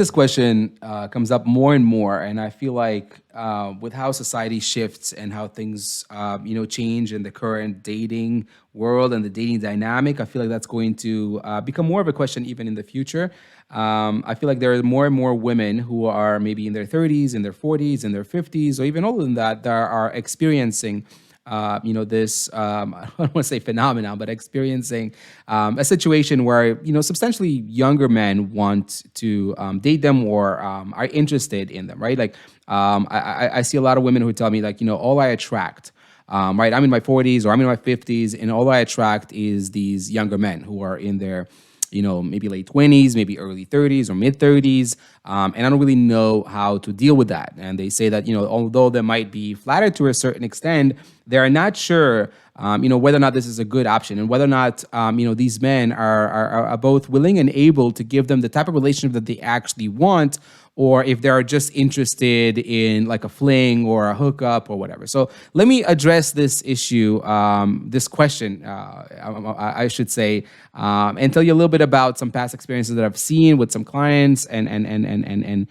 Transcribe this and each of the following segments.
This question comes up more and more, and I feel like with how society shifts and how things, change in the current dating world and the dating dynamic, I feel like that's going to become more of a question even in the future. I feel like there are more and more women who are maybe in their 30s, in their 40s, in their 50s, or even older than that, that are experiencing this, I don't want to say phenomenon, but experiencing a situation where, substantially younger men want to date them or are interested in them, right? Like, I see a lot of women who tell me, like, all I attract, right? I'm in my 40s or I'm in my 50s, and all I attract is these younger men who are in their maybe late 20s, maybe early 30s or mid 30s. And I don't really know how to deal with that. And they say that, although they might be flattered to a certain extent, they're not sure, whether or not this is a good option and whether or not, these men are both willing and able to give them the type of relationship that they actually want, or if they're just interested in like a fling or a hookup or whatever. So let me address this issue, this question, I should say, and tell you a little bit about some past experiences that I've seen with some clients, and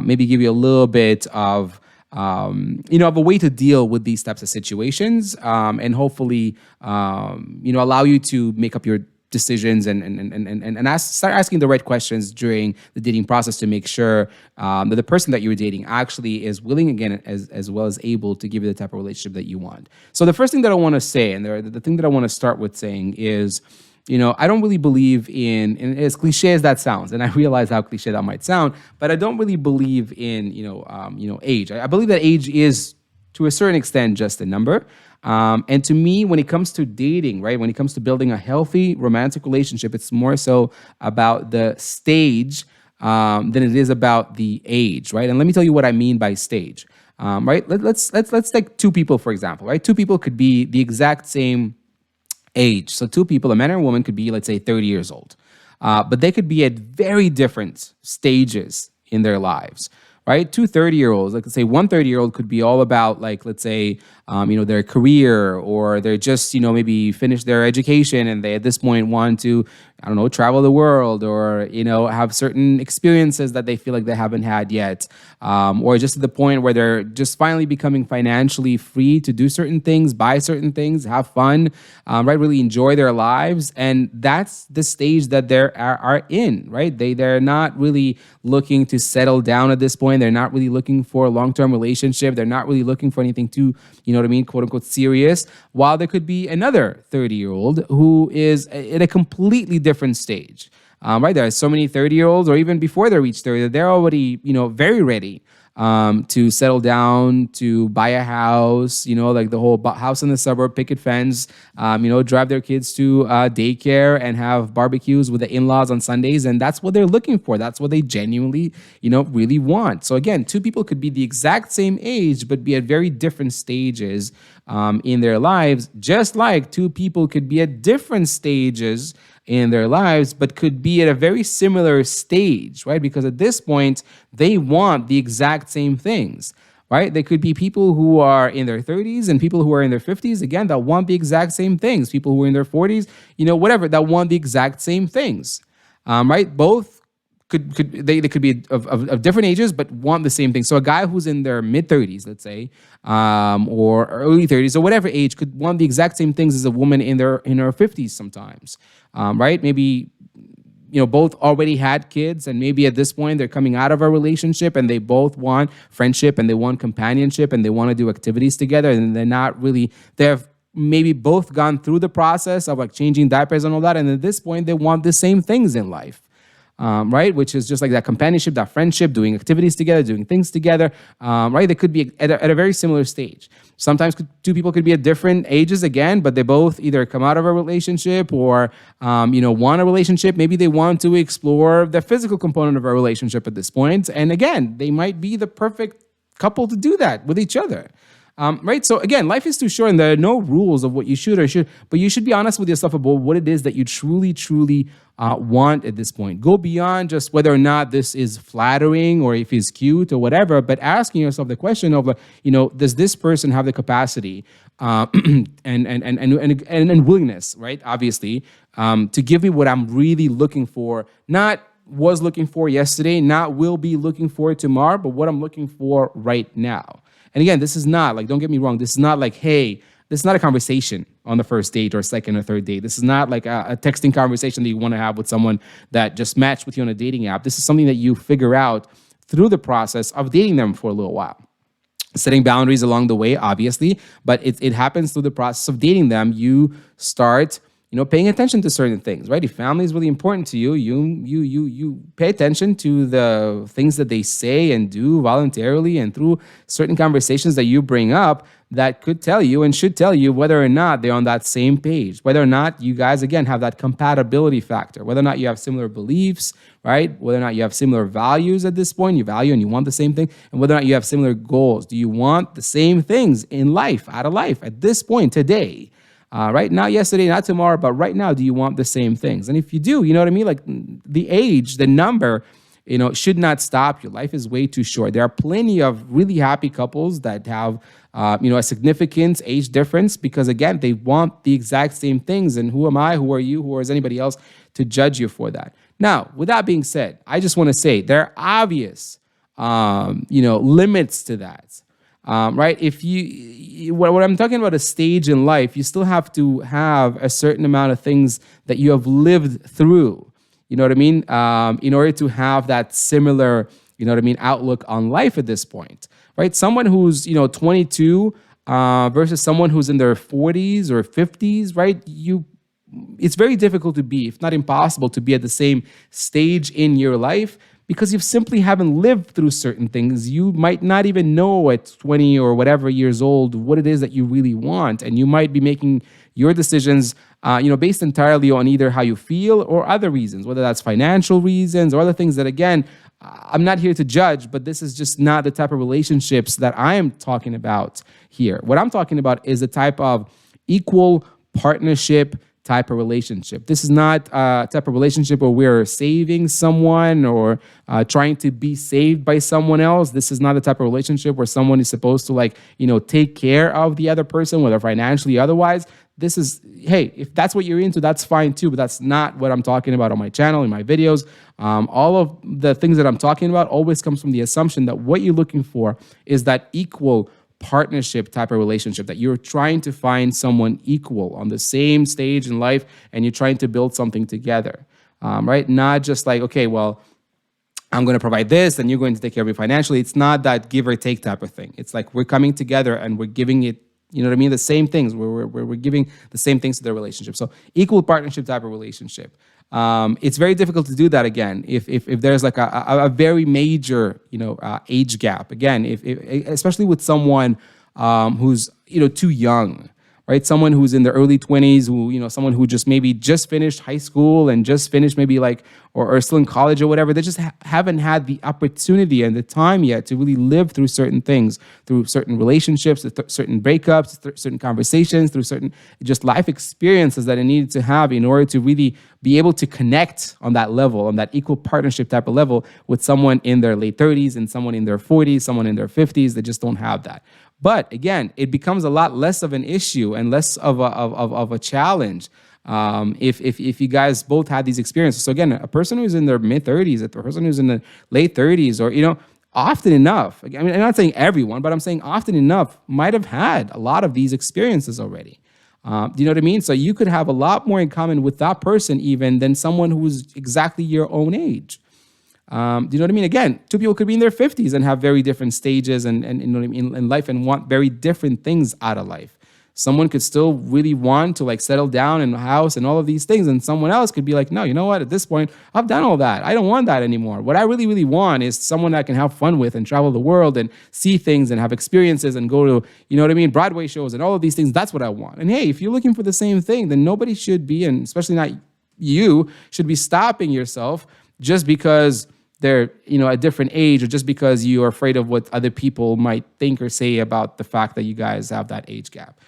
maybe give you a little bit of of a way to deal with these types of situations, and hopefully, allow you to make up your decisions and start asking the right questions during the dating process to make sure that the person that you're dating actually is willing, again, as well as able to give you the type of relationship that you want. So the first thing that I want to say, and the thing that I want to start with saying is, I don't really believe in, and as cliche as that sounds, and I realize how cliche that might sound, but I don't really believe in, age. I believe that age is, to a certain extent, just a number. And to me, when it comes to dating, right, when it comes to building a healthy romantic relationship, it's more so about the stage than it is about the age, right? And let me tell you what I mean by stage, right? Let's take two people, for example, right? Two people could be the exact same age. So two people, a man and a woman, could be, let's say, 30 years old, but they could be at very different stages in their lives, right? Two 30-year-olds, like let's say one 30-year-old could be all about, like, let's say, their career, or they're just, maybe finished their education and they at this point want to, I don't know, travel the world, or, have certain experiences that they feel like they haven't had yet. Or just to the point where they're just finally becoming financially free to do certain things, buy certain things, have fun, right? Really enjoy their lives. And that's the stage that they are in, right? They're not really looking to settle down at this point. They're not really looking for a long-term relationship. They're not really looking for anything too, what I mean, quote unquote, serious. While there could be another 30-year-old who is at a completely different stage. Right, there are so many 30-year-olds, or even before they reach 30, they're already, very ready to settle down, to buy a house, like the whole house in the suburb, picket fence, drive their kids to daycare and have barbecues with the in-laws on Sundays. And that's what they're looking for. That's what they genuinely, really want. So again, two people could be the exact same age, but be at very different stages in their lives, just like two people could be at different stages in their lives, but could be at a very similar stage, right? Because at this point, they want the exact same things, right? They could be people who are in their 30s and people who are in their 50s, again, that want the exact same things. People who are in their 40s, whatever, that want the exact same things, right? Both they could be of different ages, but want the same thing. So a guy who's in their mid 30s, let's say, or early 30s, or whatever age, could want the exact same things as a woman in her 50s sometimes, right? Maybe both already had kids, and maybe at this point they're coming out of a relationship and they both want friendship and they want companionship and they want to do activities together, and they've maybe both gone through the process of like changing diapers and all that, and at this point they want the same things in life. Right, which is just like that companionship, that friendship, doing activities together, doing things together, right? They could be at a very similar stage. Sometimes two people could be at different ages again, but they both either come out of a relationship or, want a relationship. Maybe they want to explore the physical component of a relationship at this point. And again, they might be the perfect couple to do that with each other. Right? So again, life is too short and there are no rules of what you should or should, but you should be honest with yourself about what it is that you truly, truly want at this point. Go beyond just whether or not this is flattering or if he's cute or whatever, but asking yourself the question of, does this person have the capacity and willingness, right? Obviously, to give me what I'm really looking for, not was looking for yesterday, not will be looking for tomorrow, but what I'm looking for right now. And again, this is not like, don't get me wrong, this is not like, hey, this is not a conversation on the first date or second or third date. This is not like a texting conversation that you want to have with someone that just matched with you on a dating app. This is something that you figure out through the process of dating them for a little while. Setting boundaries along the way, obviously, but it happens through the process of dating them. You start, paying attention to certain things, right? If family is really important to you, you pay attention to the things that they say and do voluntarily and through certain conversations that you bring up that could tell you and should tell you whether or not they're on that same page, whether or not you guys, again, have that compatibility factor, whether or not you have similar beliefs, right? Whether or not you have similar values at this point, you value and you want the same thing, and whether or not you have similar goals. Do you want the same things in life, out of life, at this point, today? Right? Not yesterday, not tomorrow, but right now, do you want the same things? And if you do, you know what I mean? Like the age, the number, should not stop you. Life is way too short. There are plenty of really happy couples that have, a significant age difference because, again, they want the exact same things. And who am I? Who are you? Who is anybody else to judge you for that? Now, with that being said, I just want to say there are obvious, limits to that. Right? If what I'm talking about a stage in life, you still have to have a certain amount of things that you have lived through. You know what I mean? In order to have that similar, outlook on life at this point, right? Someone who's, 22 versus someone who's in their 40s or 50s, right? It's very difficult to be, if not impossible, to be at the same stage in your life because you simply haven't lived through certain things. You might not even know at 20 or whatever years old what it is that you really want. And you might be making your decisions, based entirely on either how you feel or other reasons, whether that's financial reasons or other things that, again, I'm not here to judge, but this is just not the type of relationships that I am talking about here. What I'm talking about is a type of equal partnership type of relationship. This is not a type of relationship where we're saving someone or trying to be saved by someone else. This is not the type of relationship where someone is supposed to take care of the other person, whether financially or otherwise. This is, hey, if that's what you're into, that's fine too, but that's not what I'm talking about on my channel, in my videos. All of the things that I'm talking about always comes from the assumption that what you're looking for is that equal partnership type of relationship, that you're trying to find someone equal on the same stage in life and you're trying to build something together, right? Not just like, okay, well, I'm going to provide this and you're going to take care of me financially. It's not that give or take type of thing. It's like we're coming together and we're giving it, the same things. We're giving the same things to the relationship. So equal partnership type of relationship. It's very difficult to do that again if there's like a very major age gap. Again, if especially with someone who's too young, right? Someone who's in their early 20s, who someone who just maybe just finished high school and just finished maybe like or still in college or whatever. They just haven't had the opportunity and the time yet to really live through certain things, through certain relationships, certain breakups, certain conversations, through certain just life experiences that they needed to have in order to really be able to connect on that level, on that equal partnership type of level with someone in their late 30s and someone in their 40s, someone in their 50s. They just don't have that. But again, it becomes a lot less of an issue and less of a challenge if you guys both had these experiences. So again, a person who's in their mid 30s, a person who's in the late 30s, or often enough. I mean, I'm not saying everyone, but I'm saying often enough might have had a lot of these experiences already. Do you know what I mean? So you could have a lot more in common with that person even than someone who's exactly your own age. Do you know what I mean? Again, two people could be in their 50s and have very different stages and you know what I mean, in life and want very different things out of life. Someone could still really want to like settle down in a house and all of these things. And someone else could be like, no, you know what? At this point, I've done all that. I don't want that anymore. What I really, really want is someone I can have fun with and travel the world and see things and have experiences and go to, you know what I mean, Broadway shows and all of these things. That's what I want. And hey, if you're looking for the same thing, then nobody should be, and especially not you, should be stopping yourself just because they're, a different age, or just because you are afraid of what other people might think or say about the fact that you guys have that age gap.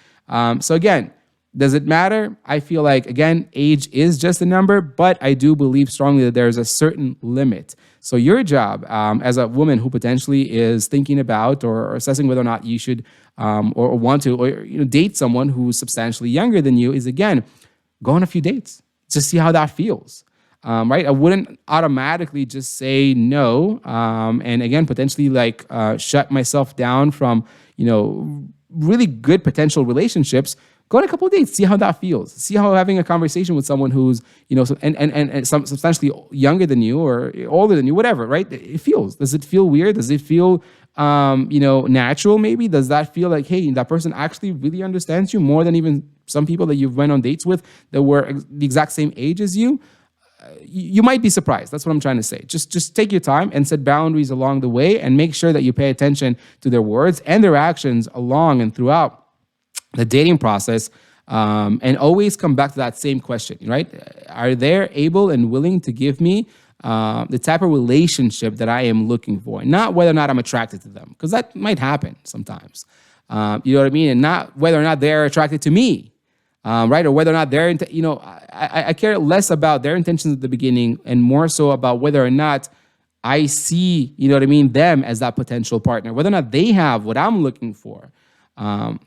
So again, does it matter? I feel like, again, age is just a number, but I do believe strongly that there's a certain limit. So your job as a woman who potentially is thinking about or assessing whether or not you should or want to date someone who's substantially younger than you is, again, go on a few dates. Just see how that feels. right? I wouldn't automatically just say no, and again, potentially like shut myself down from, really good potential relationships. Go on a couple of dates, see how that feels. See how having a conversation with someone who's, and some substantially younger than you or older than you, whatever, right? It feels. Does it feel weird? Does it feel, natural? Maybe does that feel like, hey, that person actually really understands you more than even some people that you've went on dates with that were the exact same age as you? You might be surprised. That's what I'm trying to say. Just take your time and set boundaries along the way, and make sure that you pay attention to their words and their actions along and throughout the dating process, and always come back to that same question, right? Are they able and willing to give me the type of relationship that I am looking for? Not whether or not I'm attracted to them, because that might happen sometimes. You know what I mean? And not whether or not they're attracted to me, right? Or whether or not they're, I care less about their intentions at the beginning and more so about whether or not I see, them as that potential partner, whether or not they have what I'm looking for.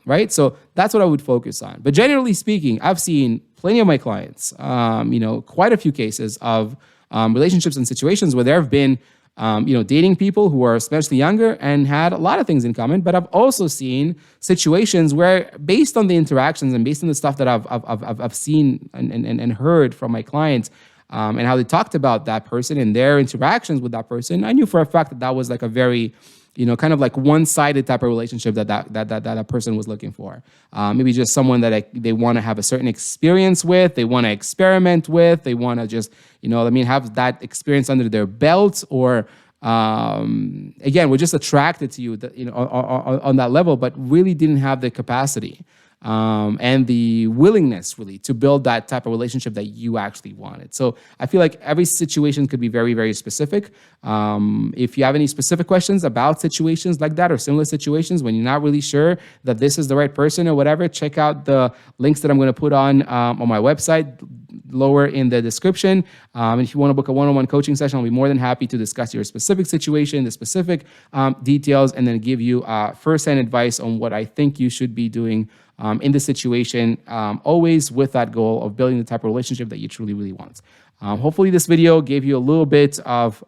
Right? So that's what I would focus on. But generally speaking, I've seen plenty of my clients, quite a few cases of relationships and situations where there have been, dating people who are especially younger and had a lot of things in common. But I've also seen situations where, based on the interactions and based on the stuff that I've seen and heard from my clients, and how they talked about that person and their interactions with that person, I knew for a fact that that was like a very, kind of like one-sided type of relationship that person was looking for. Maybe just someone that they want to have a certain experience with, they want to experiment with, they want to just, have that experience under their belt, or again, we're just attracted to you, on that level, but really didn't have the capacity and the willingness really to build that type of relationship that you actually wanted. So I feel like every situation could be very, very specific. If you have any specific questions about situations like that or similar situations when you're not really sure that this is the right person or whatever, check out the links that I'm going to put on my website lower in the description. And if you want to book a one-on-one coaching session, I'll be more than happy to discuss your specific situation, the specific details, and then give you first-hand advice on what I think you should be doing in this situation, always with that goal of building the type of relationship that you truly, really want. Hopefully this video gave you a little bit of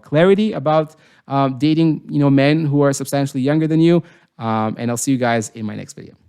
clarity about dating, men who are substantially younger than you. And I'll see you guys in my next video.